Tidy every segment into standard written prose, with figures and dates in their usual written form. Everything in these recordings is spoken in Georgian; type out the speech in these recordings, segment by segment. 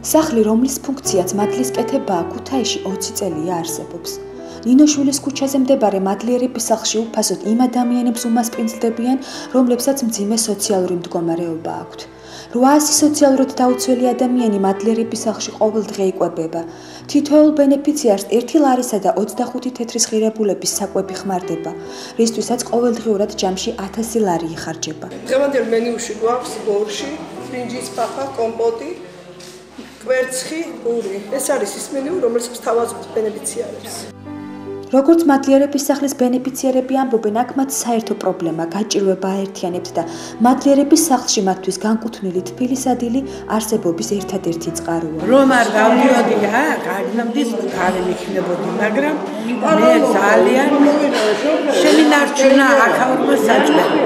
სახლი, რომლის ფუნქციაც მადლის კეთებაა, ქუთაისში 20 წელია არსებობს. ნინოშვილის ქუჩაზე მდებარე მადლიერების სახლში უფასოდ იმ ადამიანებს უმასპინძლდებიან, რომლებსაც მძიმე სოციალური მდგომარეობა აქვთ. 800 სოციალურად დაუცველი ადამიანი მადლიერების სახლში ყოველდღე იკვებება. თითოეულ ბენეფიციარს 1 ლარისა და 25 თეთრის ღირებულების საკვები ხმარდება, რისთვისაც ყოველდღიურად ჯამში 1000 ლარი იხარჯება. დღევანდელ მენიუში გვაქვს ბორში, ბრინჯის ფაფა, კომპოტი, კვერცხი, პური. ეს არის ის მენიუ, რომელსაც თავაზობთ ბენეფიციარებს. როგორც მადლიერების სახლის ბენეფიციარები ამბობენ, აქ მათ საერთო პრობლემა გაჭირვება აერთიანებთ და მადლიერების სახლში მათთვის განკუთვნილი თბილისადილი არსებობის ერთადერთი წყაროა. რომ არ გავდიოდი აქ, არნამდის არ მიქნებოდი, მაგრამ მე ძალიან შემინარჩუნა აქაურმა საჭმელი.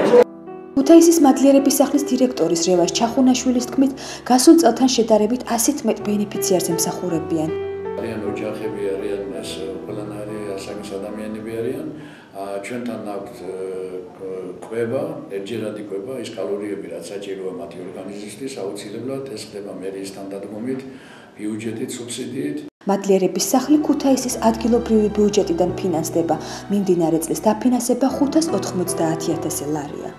ქუთაისის მადლიერების სახლის დირექტორის რევაზ ჩახუნაშვილის თქმით, გასულ წელთან შედარებით 100-ით მეტ ბენეფიციარს ემსახურებიან. არიან ოჯახები, არიან ყველანაირი ასაკის ადამიანები არიან. ჩვენთან აქვთ კვება, ერთჯერადი კვება, ის კალორიები, რაც საჭიროა მათი ორგანიზმისთვის, აუცილებლად ეს ხდება მერიისთან დადგომით, ბიუჯეტით, სუბსიდიით. მადლიერების სახლი ქუთაისის ადგილობრივი ბიუჯეტიდან ფინანსდება. მიმდინარე წლის დაფინანსება 590,000 ლარია.